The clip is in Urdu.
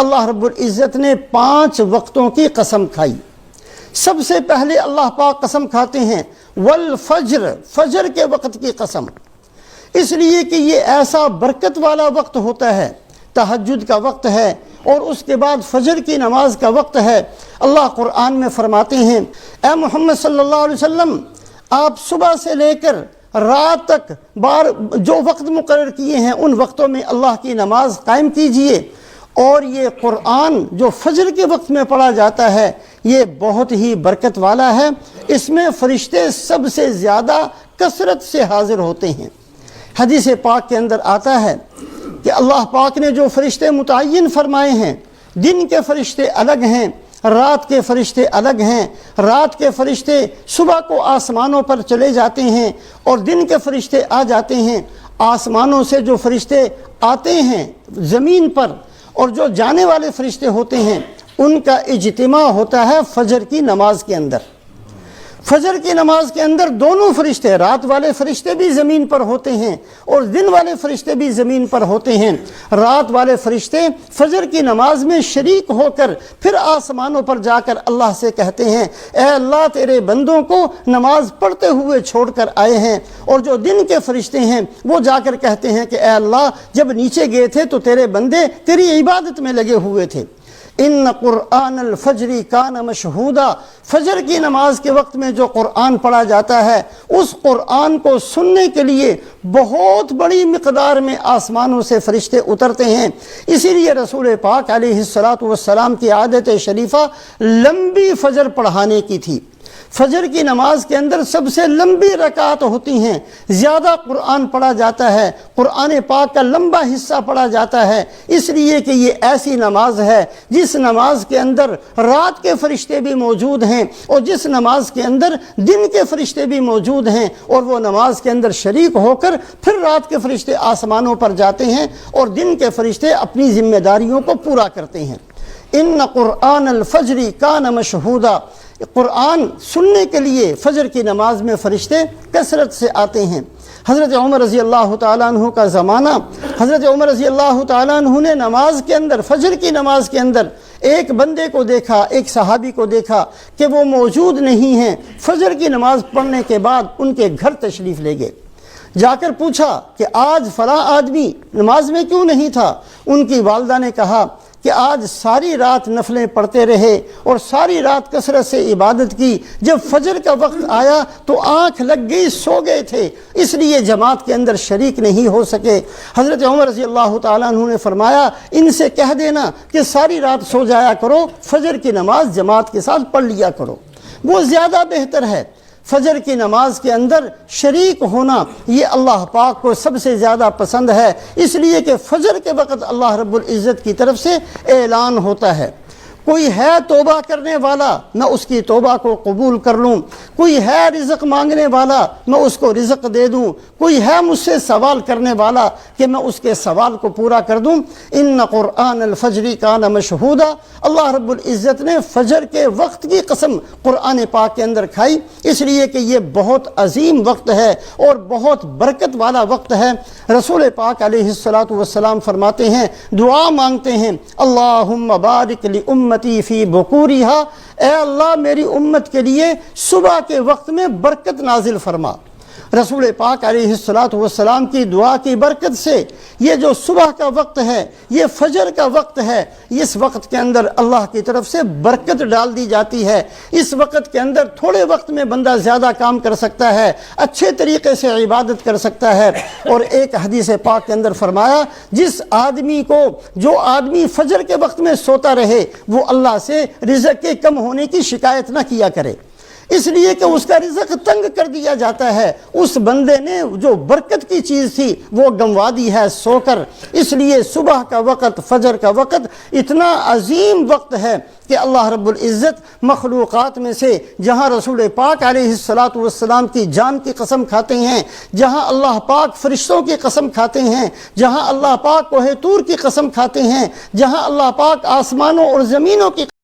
اللہ رب العزت نے 5 وقتوں کی قسم کھائی۔ سب سے پہلے اللہ پاک قسم کھاتے ہیں والفجر، فجر کے وقت کی قسم، اس لیے کہ یہ ایسا برکت والا وقت ہوتا ہے، تہجد کا وقت ہے اور اس کے بعد فجر کی نماز کا وقت ہے۔ اللہ قرآن میں فرماتے ہیں اے محمد صلی اللہ علیہ وسلم، آپ صبح سے لے کر رات تک جو وقت مقرر کیے ہیں ان وقتوں میں اللہ کی نماز قائم کیجئے، اور یہ قرآن جو فجر کے وقت میں پڑھا جاتا ہے یہ بہت ہی برکت والا ہے، اس میں فرشتے سب سے زیادہ کثرت سے حاضر ہوتے ہیں۔ حدیث پاک کے اندر آتا ہے کہ اللہ پاک نے جو فرشتے متعین فرمائے ہیں، دن کے فرشتے الگ ہیں، رات کے فرشتے الگ ہیں۔ رات کے فرشتے صبح کو آسمانوں پر چلے جاتے ہیں اور دن کے فرشتے آ جاتے ہیں۔ آسمانوں سے جو فرشتے آتے ہیں زمین پر اور جو جانے والے فرشتے ہوتے ہیں ان کا اجتماع ہوتا ہے فجر کی نماز کے اندر۔ فجر کی نماز کے اندر دونوں فرشتے، رات والے فرشتے بھی زمین پر ہوتے ہیں اور دن والے فرشتے بھی زمین پر ہوتے ہیں۔ رات والے فرشتے فجر کی نماز میں شریک ہو کر پھر آسمانوں پر جا کر اللہ سے کہتے ہیں اے اللہ تیرے بندوں کو نماز پڑھتے ہوئے چھوڑ کر آئے ہیں، اور جو دن کے فرشتے ہیں وہ جا کر کہتے ہیں کہ اے اللہ جب نیچے گئے تھے تو تیرے بندے تیری عبادت میں لگے ہوئے تھے۔ ان قرآن الفجر کان مشہودا، فجر کی نماز کے وقت میں جو قرآن پڑھا جاتا ہے اس قرآن کو سننے کے لیے بہت بڑی مقدار میں آسمانوں سے فرشتے اترتے ہیں۔ اسی لیے رسول پاک علیہ السلام کی عادت شریفہ لمبی فجر پڑھانے کی تھی۔ فجر کی نماز کے اندر سب سے لمبی رکعت ہوتی ہیں، زیادہ قرآن پڑھا جاتا ہے، قرآن پاک کا لمبا حصہ پڑھا جاتا ہے، اس لیے کہ یہ ایسی نماز ہے جس نماز کے اندر رات کے فرشتے بھی موجود ہیں اور جس نماز کے اندر دن کے فرشتے بھی موجود ہیں، اور وہ نماز کے اندر شریک ہو کر پھر رات کے فرشتے آسمانوں پر جاتے ہیں اور دن کے فرشتے اپنی ذمہ داریوں کو پورا کرتے ہیں۔ ان قرآن الفجر کان مشہودا، قرآن سننے کے لیے فجر کی نماز میں فرشتے کثرت سے آتے ہیں۔ حضرت عمر رضی اللہ تعالیٰ عنہ کا زمانہ، حضرت عمر رضی اللہ تعالیٰ عنہ نے نماز کے اندر، فجر کی نماز کے اندر ایک بندے کو دیکھا، ایک صحابی کو دیکھا کہ وہ موجود نہیں ہیں۔ فجر کی نماز پڑھنے کے بعد ان کے گھر تشریف لے گئے، جا کر پوچھا کہ آج فلاں آدمی نماز میں کیوں نہیں تھا؟ ان کی والدہ نے کہا کہ آج ساری رات نفلیں پڑھتے رہے اور ساری رات کثرت سے عبادت کی، جب فجر کا وقت آیا تو آنکھ لگ گئی، سو گئے تھے، اس لیے جماعت کے اندر شریک نہیں ہو سکے۔ حضرت عمر رضی اللہ تعالیٰ عنہ نے فرمایا ان سے کہہ دینا کہ ساری رات سو جایا کرو، فجر کی نماز جماعت کے ساتھ پڑھ لیا کرو، وہ زیادہ بہتر ہے۔ فجر کی نماز کے اندر شریک ہونا یہ اللہ پاک کو سب سے زیادہ پسند ہے، اس لیے کہ فجر کے وقت اللہ رب العزت کی طرف سے اعلان ہوتا ہے کوئی ہے توبہ کرنے والا میں اس کی توبہ کو قبول کر لوں، کوئی ہے رزق مانگنے والا میں اس کو رزق دے دوں، کوئی ہے مجھ سے سوال کرنے والا کہ میں اس کے سوال کو پورا کر دوں۔ ان قرآن الفجر کان مشہودا، اللہ رب العزت نے فجر کے وقت کی قسم قرآن پاک کے اندر کھائی، اس لیے کہ یہ بہت عظیم وقت ہے اور بہت برکت والا وقت ہے۔ رسول پاک علیہ السلام فرماتے ہیں، دعا مانگتے ہیں، اللہم بارک لامتی فی بکورہا، اے اللہ میری امت کے لیے صبح کے وقت میں برکت نازل فرما۔ رسول پاک علیہ السلام کی دعا کی برکت سے یہ جو صبح کا وقت ہے، یہ فجر کا وقت ہے، اس وقت کے اندر اللہ کی طرف سے برکت ڈال دی جاتی ہے۔ اس وقت کے اندر تھوڑے وقت میں بندہ زیادہ کام کر سکتا ہے، اچھے طریقے سے عبادت کر سکتا ہے۔ اور ایک حدیث پاک کے اندر فرمایا جو آدمی فجر کے وقت میں سوتا رہے وہ اللہ سے رزق کے کم ہونے کی شکایت نہ کیا کرے، اس لیے کہ اس کا رزق تنگ کر دیا جاتا ہے۔ اس بندے نے جو برکت کی چیز تھی وہ گنوا دی ہے سو کر۔ اس لیے صبح کا وقت، فجر کا وقت اتنا عظیم وقت ہے کہ اللہ رب العزت مخلوقات میں سے جہاں رسول پاک علیہ السلام کی جان کی قسم کھاتے ہیں، جہاں اللہ پاک فرشتوں کی قسم کھاتے ہیں، جہاں اللہ پاک کوہ طور کی قسم کھاتے ہیں، جہاں اللہ پاک آسمانوں اور زمینوں کی